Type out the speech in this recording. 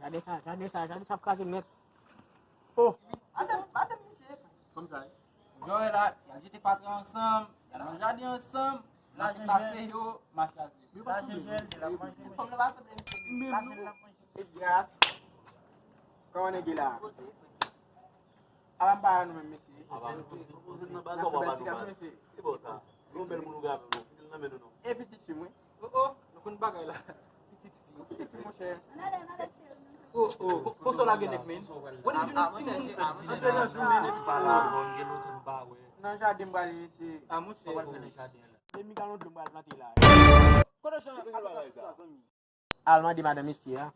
Jadi kasih net. Oh, Ada monsieur. Comme ça. Joy là, il y a j'étais pas ensemble, il y a jardin ensemble, là j'ai passé yo, ma case. Comme le bas c'est Edgar. Kawan lagi lah. Alam bahan mesti. Você não vai roubar mais. Que bosta. Não belo lugar, não me não. Eh petit chimou. Oh, nous bagay là. Petit chimou cher. Oh, posso lá genek men. What did you need to Nan jardim bali si. Amuse. Demi kan lumba mati lah. Alma di madam mesti ya.